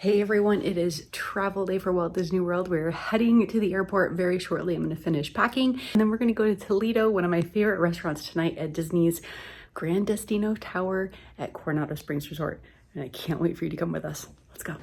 Hey everyone, it is travel day for Walt Disney World. We're heading to the airport very shortly. I'm going to finish packing and then we're going to go to Toledo, one of my favorite restaurants tonight at Disney's Gran Destino Tower at Coronado Springs Resort. And I can't wait for you to come with us. Let's go.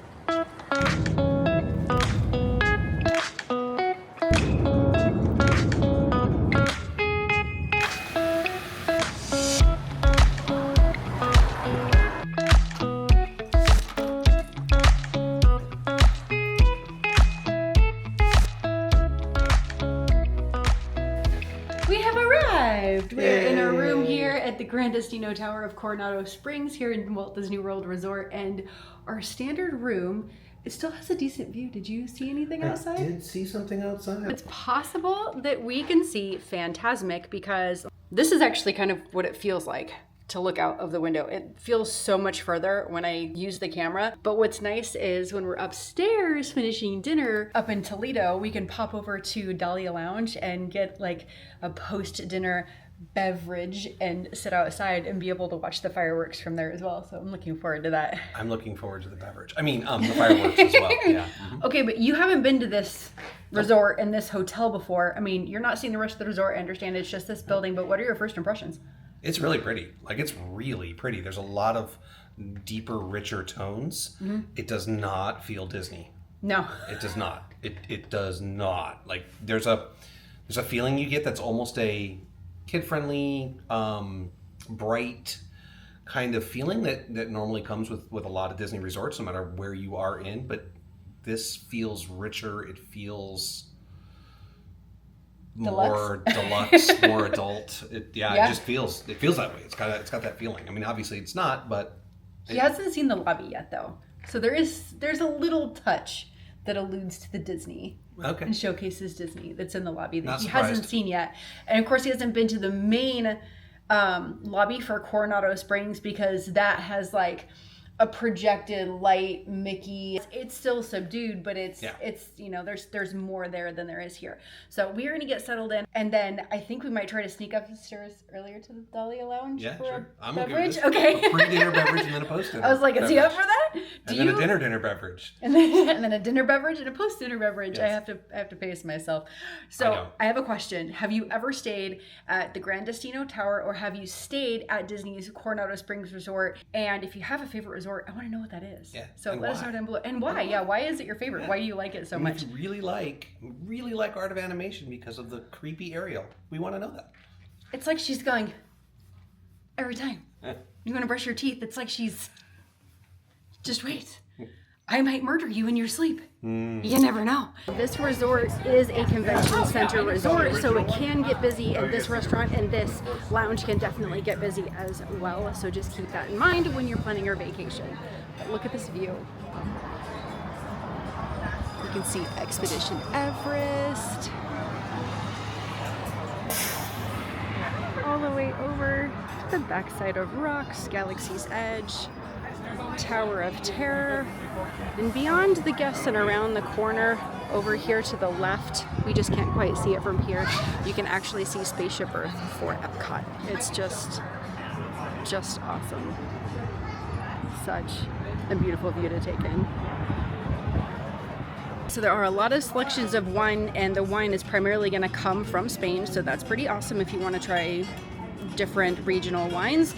We're in a room here at the Gran Destino Tower of Coronado Springs here in Walt Disney World Resort, and our standard room, it still has a decent view. Did you see anything outside? I did see something outside. It's possible that we can see Fantasmic because this is actually kind of what it feels like to look out of the window. It feels so much further when I use the camera. But what's nice is when we're upstairs finishing dinner up in Toledo, we can pop over to Dalia Lounge and get like a post-dinner beverage and sit outside and be able to watch the fireworks from there as well. So I'm looking forward to that. I'm looking forward to the beverage. I mean, the fireworks as well. Yeah. Mm-hmm. Okay, but you haven't been to this resort and this hotel before. I mean, you're not seeing the rest of the resort. I understand it's just this building, but what are your first impressions? It's really pretty. Like, it's really pretty. There's a lot of deeper, richer tones. Mm-hmm. It does not feel Disney. No. It does not. It does not. Like, there's a feeling you get that's almost a kid-friendly, bright kind of feeling that normally comes with a lot of Disney resorts, no matter where you are in. But this feels richer. It feels more deluxe, more adult. It just feels that way. It's got that feeling. I mean, obviously it's not, but he hasn't seen the lobby yet though. So there's a little touch that alludes to the Disney. Okay. And showcases Disney that's in the lobby that he surprised. hasn't seen yet. And of course he hasn't been to the main lobby for Coronado Springs because that has like a projected light Mickey. It's still subdued, but it's you know, there's more there than there is here. So we're gonna get settled in, and then I think we might try to sneak upstairs earlier to the Dalia Lounge for sure. a beverage. Okay. A pre-dinner beverage and then a post-dinner. I was like, is he up for that? Then a dinner beverage. And then a dinner beverage and a post-dinner beverage. Yes. I have to pace myself. So I have a question. Have you ever stayed at the Gran Destino Tower, or have you stayed at Disney's Coronado Springs Resort? And if you have a favorite resort, I want to know what that is. Yeah. So let us know down below. And why? Yeah, why is it your favorite? Why do you like it so much? We really like Art of Animation because of the creepy Ariel. We want to know that. It's like she's going every time. You want to brush your teeth. It's like she's just wait. I might murder you in your sleep. You never know. This resort is a convention center resort, so it can get busy, and this restaurant and this lounge can definitely get busy as well. So just keep that in mind when you're planning your vacation. But look at this view. You can see Expedition Everest. All the way over to the backside of Rocks, Galaxy's Edge, Tower of Terror, and beyond the guests and around the corner over here to the left, we just can't quite see it from here, you can actually see Spaceship Earth for Epcot. It's just awesome. Such a beautiful view to take in. So there are a lot of selections of wine, and the wine is primarily going to come from Spain, so that's pretty awesome if you want to try different regional wines.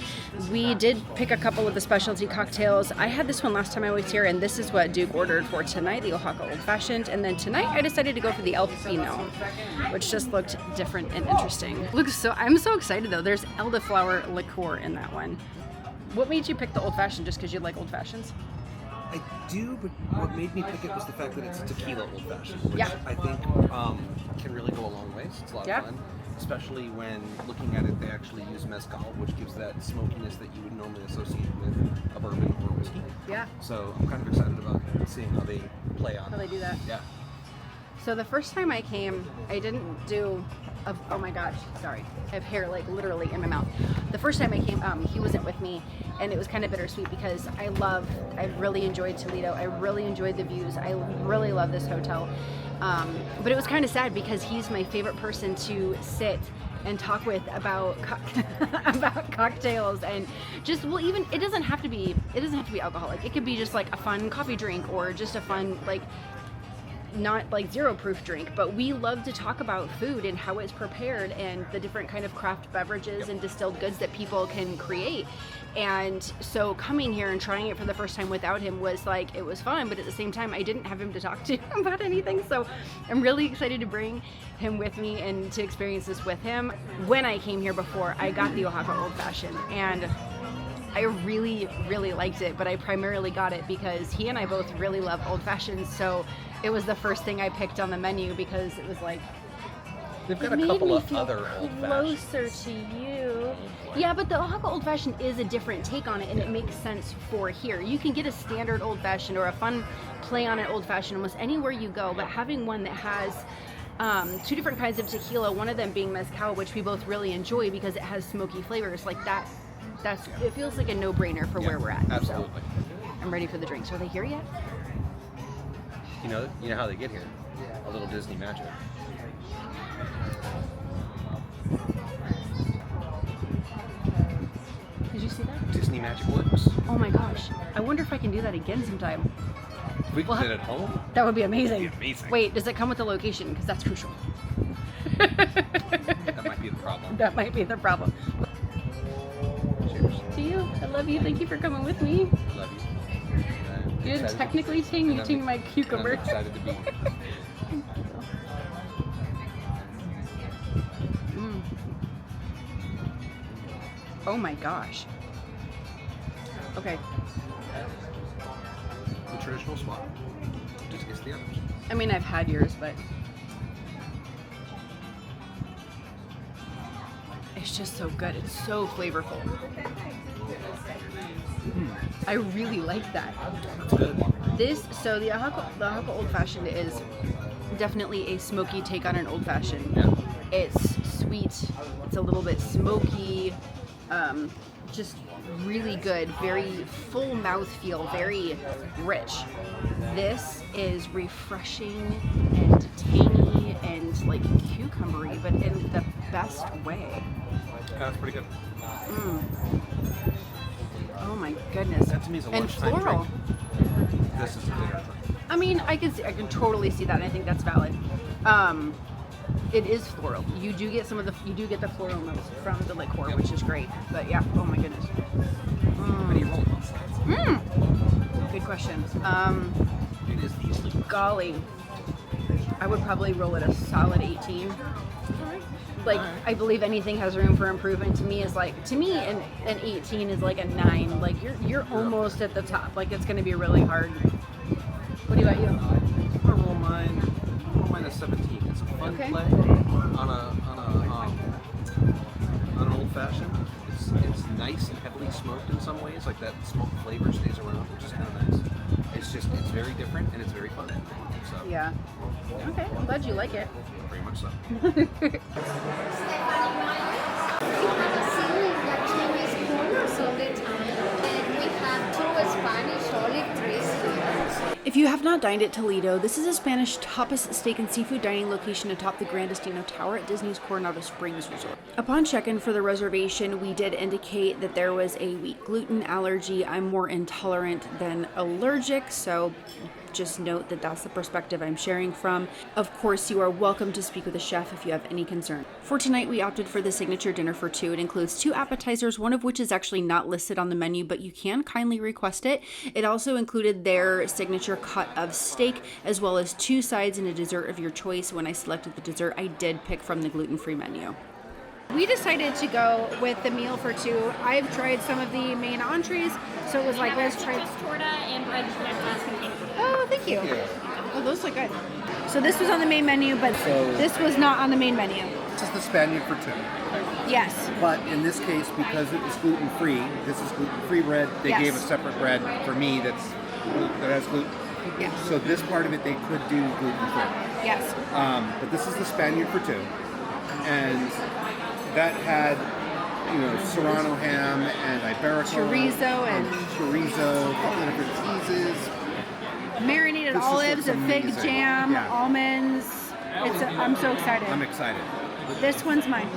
We did pick a couple of the specialty cocktails. I had this one last time I was here, and this is what Duke ordered for tonight, the Oaxaca Old Fashioned. And then tonight I decided to go for the El Pino, which just looked different and interesting. I'm so excited though. There's elderflower liqueur in that one. What made you pick the Old Fashioned? Just because you like Old Fashions? I do, but what made me pick it was the fact that it's a tequila Old Fashioned, which I think can really go a long ways. It's a lot of fun. Especially when looking at it, they actually use mezcal, which gives that smokiness that you would normally associate with a bourbon or whiskey. Yeah. So I'm kind of excited about seeing how they play on. How they do that. Yeah. So the first time I came, I didn't do oh my gosh, sorry. I have hair like literally in my mouth. The first time I came, he wasn't with me, and it was kind of bittersweet because I really enjoyed Toledo. I really enjoyed the views. I really love this hotel. But it was kind of sad because he's my favorite person to sit and talk with about about cocktails, and just, well, even it doesn't have to be alcoholic. It could be just like a fun coffee drink, or just a fun, like, not like zero proof drink, but we love to talk about food and how it's prepared and the different kind of craft beverages and distilled goods that people can create. And so coming here and trying it for the first time without him was like, it was fun, but at the same time I didn't have him to talk to about anything. So I'm really excited to bring him with me and to experience this with him. When I came here before, I got the Oaxaca Old Fashioned, and I really, really liked it, but I primarily got it because he and I both really love Old Fashions, so it was the first thing I picked on the menu because it was like, they've got a couple of other Old Fashions. Closer to you. Yeah, but the Oaxaca Old Fashioned is a different take on it, and it makes sense for here. You can get a standard Old Fashioned or a fun play on an Old Fashioned almost anywhere you go, but having one that has two different kinds of tequila, one of them being mezcal, which we both really enjoy because it has smoky flavors, like that. It feels like a no-brainer for where we're at. Absolutely. So I'm ready for the drinks. Are they here yet? You know how they get here? A little Disney magic. Did you see that? Disney magic works. Oh my gosh. I wonder if I can do that again sometime. If we did it at home? That would be amazing. That'd be amazing. Wait, does it come with the location? Because that's crucial. That might be the problem. That might be the problem. Cheers. To you. I love you. Thank you for coming with me. I love you. You're technically ting my cucumber. I'm excited to be here. Oh my gosh. Okay. The traditional swap. Just gets the others. I mean, I've had yours, but it's just so good. It's so flavorful. I really like that. That's good. So the Oaxaca Old Fashioned is definitely a smoky take on an Old Fashioned. Yeah. It's sweet. It's a little bit smoky. Just really good. Very full mouthfeel. Very rich. This is refreshing and tangy and like cucumbery, but in the best way. That's pretty good. Oh my goodness. That to me is a and lunchtime floral. drink. This is a dinner drink. I mean, I can totally see that, and I think that's valid. It is floral. You do get the floral notes from the liqueur, which is great. But yeah, oh my goodness. How do you roll it? Good question. It is easily. Golly, I would probably roll it a solid 18. Like, I believe anything has room for improvement. To me, an 18 is like a 9. Like you're almost at the top. Like it's going to be really hard. What about you? I'm gonna roll mine a 17. It's a fun play on an old fashioned. It's nice and heavily smoked in some ways. Like that smoke flavor stays around, which is kind of nice. It's very different and it's very fun. So Yeah. Okay. I'm glad you like it. very much so. If you have not dined at Toledo, this is a Spanish tapas, steak, and seafood dining location atop the Gran Destino Tower at Disney's Coronado Springs Resort. Upon check-in for the reservation, we did indicate that there was a wheat gluten allergy. I'm more intolerant than allergic, so just note that that's the perspective I'm sharing from. Of course, you are welcome to speak with a chef if you have any concern. For tonight, we opted for the signature dinner for two. It includes 2 appetizers, one of which is actually not listed on the menu, but you can kindly request it. It also included their signature cut of steak, as well as 2 sides and a dessert of your choice. When I selected the dessert, I did pick from the gluten-free menu. We decided to go with the meal for 2. I've tried some of the main entrees, so it was like, let's try torta and bread glass container. Oh, thank you. Oh, those look good. So this was on the main menu, but this was not on the main menu. This is the Spaniard for 2. Yes. But in this case, because it was gluten-free, this is gluten-free bread. They gave a separate bread for me that has gluten. Yes. So this part of it, they could do gluten-free. Yes. But this is the Spaniard for 2. And that had, Serrano ham and Iberico. Chorizo and chorizo, a couple of different cheeses. Marinated This olives, a looks fig amazing. jam, Yeah. almonds. I'm so excited. I'm excited. This one's mine.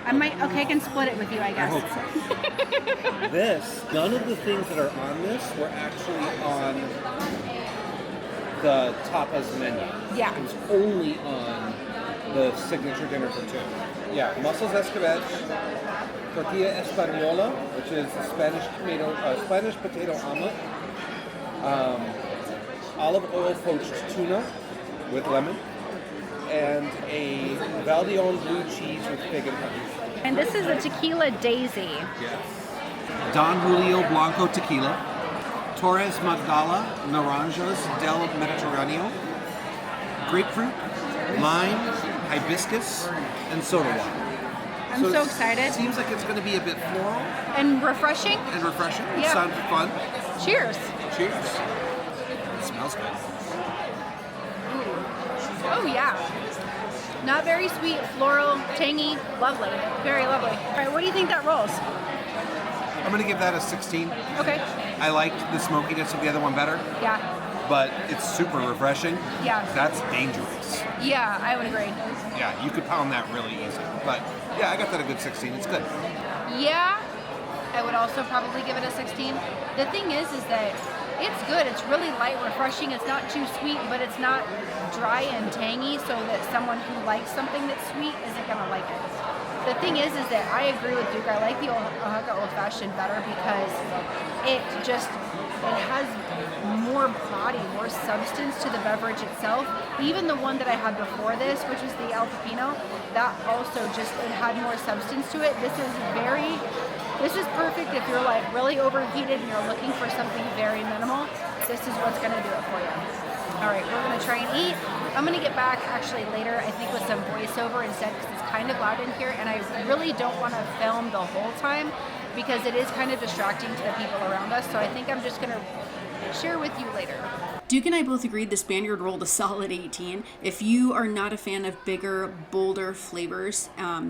I can split it with you, I I guess. hope so. This, none of the things that are on this were actually on the tapas menu. Yeah. It was only on the signature dinner for two. Yeah, mussels escabeche, tortilla española, which is a Spanish potato omelet, olive oil poached tuna with lemon, and a Valdione blue cheese with fig and honey. And this is a tequila daisy. Yes. Don Julio Blanco Tequila, Torres Magdala Naranjas del Mediterráneo, grapefruit, lime, hibiscus, and soda water. I'm so it excited. Seems like it's going to be a bit floral And refreshing. and refreshing. Yeah. Sounds fun. Cheers. Cheers. It smells good. Oh yeah. Not very sweet, floral, tangy, lovely. Very lovely. All right, what do you think that rolls? I'm going to give that a 16. Okay. I liked the smokiness of the other one better, Yeah. but it's super refreshing. Yeah. That's dangerous. Yeah, I would agree. Yeah, you could pound that really easy. But yeah, I got that a good 16. It's good. Yeah, I would also probably give it a 16. The thing is that it's good. It's really light, refreshing. It's not too sweet, but it's not dry and tangy, so that someone who likes something that's sweet isn't gonna like it. The thing is that I agree with Duke. I like the Oaxaca Old Fashioned better because it has more body, more substance to the beverage itself. Even the one that I had before this, which was the El Pepino, that also it had more substance to it. This is perfect if you're like really overheated and you're looking for something very minimal. This is what's gonna do it for you. All right, we're gonna try and eat. I'm gonna get back actually later, I think with some voiceover instead because it's kind of loud in here and I really don't wanna film the whole time because it is kind of distracting to the people around us. So I think I'm just gonna share with you later. Duke and I both agreed the Spaniard rolled a solid 18. If you are not a fan of bigger, bolder flavors,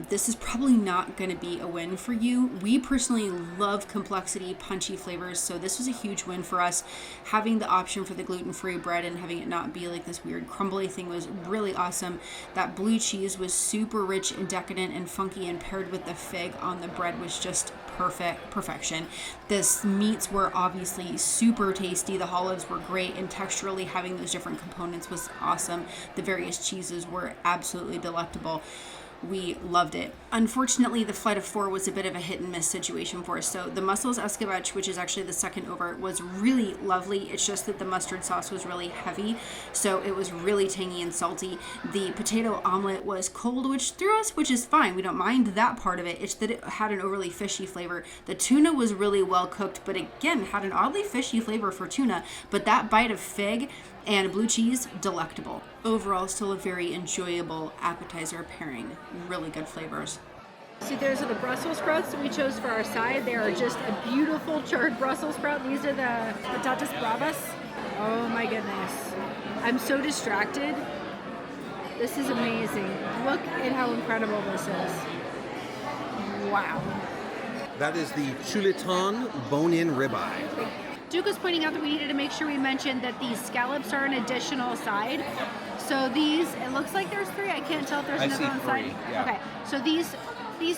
this is probably not going to be a win for you. We personally love complexity, punchy flavors, so this was a huge win for us. Having the option for the gluten-free bread and having it not be like this weird crumbly thing was really awesome. That blue cheese was super rich and decadent and funky, and paired with the fig on the bread was just perfection. The meats were obviously super tasty. The olives were great, and texturally having those different components was awesome. The various cheeses were absolutely delectable. We loved it. Unfortunately, the flight of 4 was a bit of a hit and miss situation for us. So the mussels escabeche, which is actually the second over, was really lovely. It's just that the mustard sauce was really heavy, so it was really tangy and salty. The potato omelet was cold, which threw us, which is fine. We don't mind that part of it. It's that it had an overly fishy flavor. The tuna was really well cooked, but again, had an oddly fishy flavor for tuna. But that bite of fig and blue cheese, delectable. Overall, still a very enjoyable appetizer pairing. Really good flavors. See, there's the Brussels sprouts that we chose for our side. They are just a beautiful charred Brussels sprout. These are the patatas bravas. Oh my goodness. I'm so distracted. This is amazing. Look at how incredible this is. Wow. That is the chuleton bone-in ribeye. Duke was pointing out that we needed to make sure we mentioned that these scallops are an additional side. So these, it looks like there's 3. I can't tell if there's another on side. Yeah. Okay, so these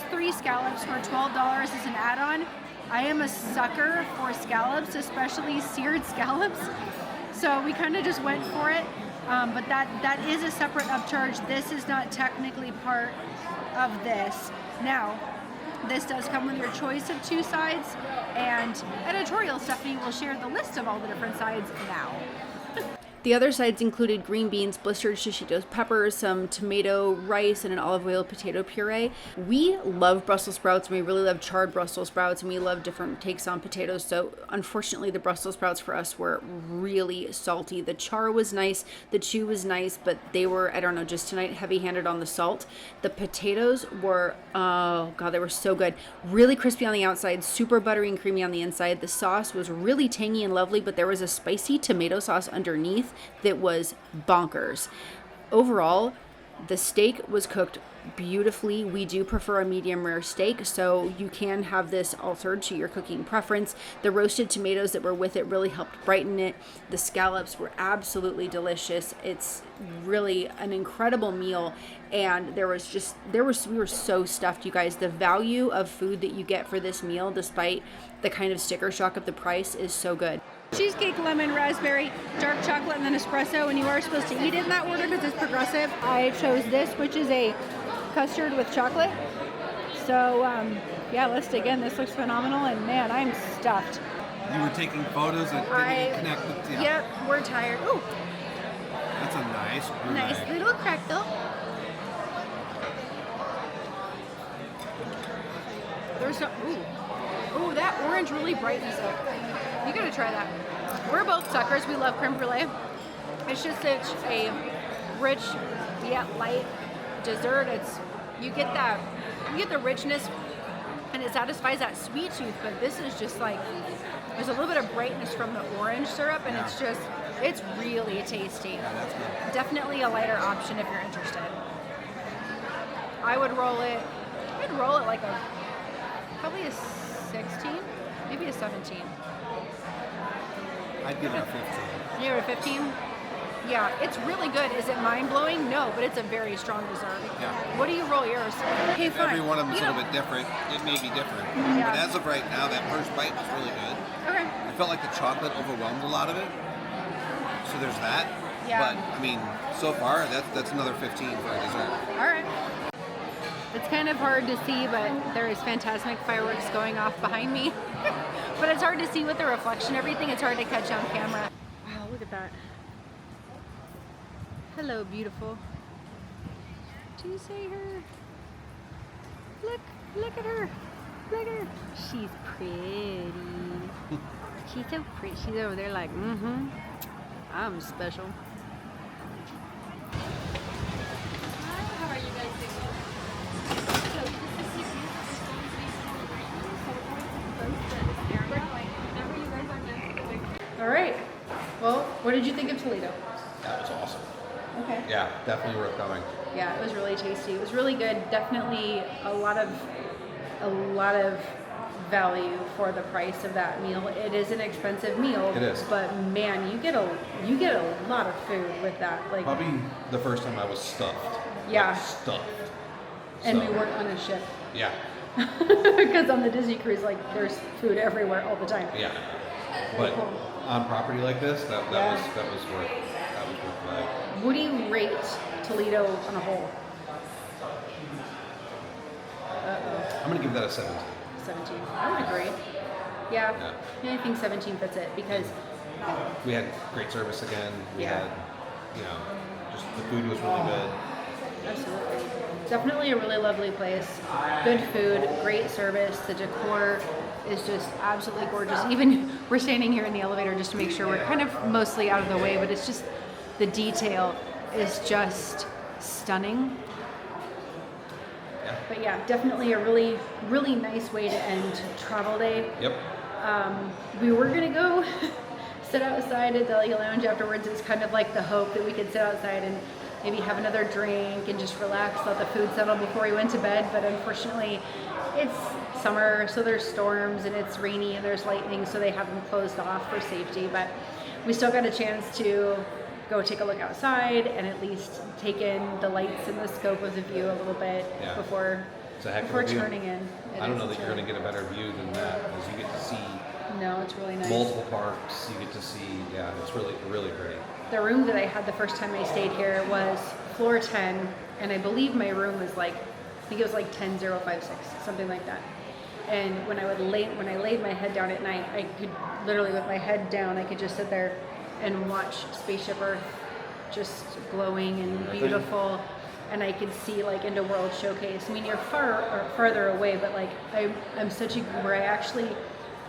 3 scallops for $12 is an add-on. I am a sucker for scallops, especially seared scallops. So we kind of just went for it. But that is a separate upcharge. This is not technically part of this. Now, this does come with your choice of 2 sides, and editorial Stephanie will share the list of all the different sides now. The other sides included green beans, blistered shishito peppers, some tomato, rice, and an olive oil potato puree. We love Brussels sprouts, and we really love charred Brussels sprouts, and we love different takes on potatoes. So unfortunately, the Brussels sprouts for us were really salty. The char was nice, the chew was nice, but they were, I don't know, just tonight heavy-handed on the salt. The potatoes were, oh God, they were so good. Really crispy on the outside, super buttery and creamy on the inside. The sauce was really tangy and lovely, but there was a spicy tomato sauce underneath that was bonkers. Overall, The steak was cooked beautifully. We do prefer a medium rare steak, so you can have this altered to your cooking preference. The roasted tomatoes that were with it really helped brighten it. The scallops were absolutely delicious. It's really an incredible meal, and we were so stuffed, you guys. The value of food that you get for this meal, despite the kind of sticker shock of the price, is so good. Cheesecake, lemon, raspberry, dark chocolate, and then espresso, and you are supposed to eat it in that order because it's progressive. I chose this, which is a custard with chocolate. So, yeah, let's dig in. This looks phenomenal, and man, I'm stuffed. You were taking photos and didn't connect with Yep, we're tired. Ooh, That's a nice brulee. nice little crackle. There's some, ooh, that orange really brightens it. You gotta try that. We're both suckers. We love creme brulee. It's just such a rich yet light dessert. You get the richness, and it satisfies that sweet tooth. But this is just like, there's a little bit of brightness from the orange syrup, and it's really tasty. Yeah, that's good. Definitely a lighter option if you're interested. I would roll it. I'd roll it like probably a 16, maybe a 17. I'd give it a 15. You give it a 15? Yeah, it's really good. Is it mind-blowing? No, but it's a very strong dessert. Yeah. What do you roll yours? Okay, fine. Every one of them is a little bit different. It may be different. Yeah. But as of right now, that first bite was really good. Okay. I felt like the chocolate overwhelmed a lot of it. So there's that. Yeah. But, I mean, so far, that's another 15 for a dessert. All right. It's kind of hard to see, but there is fantastic fireworks going off behind me. But it's hard to see with the reflection, everything. It's hard to catch on camera. Wow, look at that. Hello, beautiful. Do you say her? Look at her. Look at her. She's pretty. She's so pretty. She's over there like, I'm special. How are you guys doing? So this is your whenever you guys are done. All right. Well, what did you think of Toledo? That was awesome. Okay. Yeah, definitely worth going. Yeah, it was really tasty. It was really good. Definitely a lot of value for the price of that meal. It is an expensive meal. It is. But man, you get a lot of food with that. Like, Probably the first time I was stuffed. Yeah. Like, stuffed. and So, we weren't on a ship Yeah. because on the Disney cruise, like, there's food everywhere all the time. Yeah. But on property like this, that Yeah. was worth like. What do you rate Toledo on a whole? I'm gonna give that a 17. 17. I would agree. Yeah, I think 17 fits it because We had great service again. We Yeah. had, just the food was really good. absolutely. Definitely a really lovely place. Good food, great service. The decor is just absolutely gorgeous. Even we're standing here in the elevator just to make sure we're kind of mostly out of the way, but it's just the detail is just stunning. Yeah. But yeah, definitely a really, really nice way to end travel day. Yep. We were gonna go sit outside at Dalia Lounge afterwards. It was kind of like the hope that we could sit outside and maybe have another drink and just relax, let the food settle before we went to bed. But unfortunately, it's summer, so there's storms and it's rainy and there's lightning, so they have them closed off for safety. But we still got a chance to go take a look outside and at least take in the lights and the scope of the view a little bit Yeah. before It's a heck of before a view. turning in. I don't know that you're going to get a better view than that because you get to see No, it's really nice. multiple parks. You get to see, it's really, really pretty. The room that I had the first time I stayed here was floor 10, and I believe my room was like, I think it was like 10056, something like that. And when I laid my head down at night, I could literally, with my head down, I could just sit there and watch Spaceship Earth just glowing and beautiful. And I could see like into World Showcase. I mean, you're farther away, but like I'm such a goober. I actually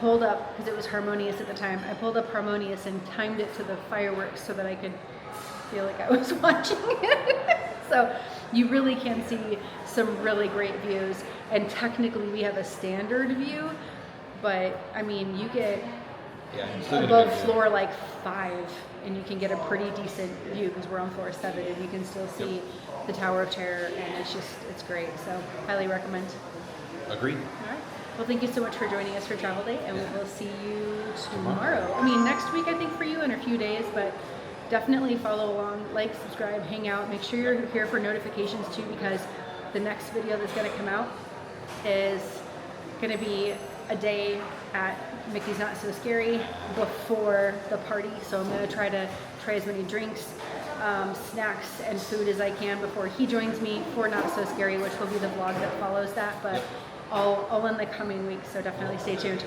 pulled up, because it was Harmonious at the time, I pulled up Harmonious and timed it to the fireworks so that I could feel like I was watching it. So you really can see some really great views. And technically we have a standard view, but I mean, you get Yeah, it's still gonna be above good. floor like 5, and you can get a pretty decent view because we're on floor 7, and you can still see the Tower of Terror, and it's great. So highly recommend. Agreed. All right. Well, thank you so much for joining us for Travel Day, and we will see you tomorrow. I mean, next week, I think, for you in a few days, but definitely follow along, like, subscribe, hang out. Make sure you're here for notifications, too, because the next video that's going to come out is going to be a day at Mickey's Not So Scary before the party. So I'm going to try as many drinks, snacks, and food as I can before he joins me for Not So Scary, which will be the vlog that follows that. But all in the coming weeks, so definitely stay tuned.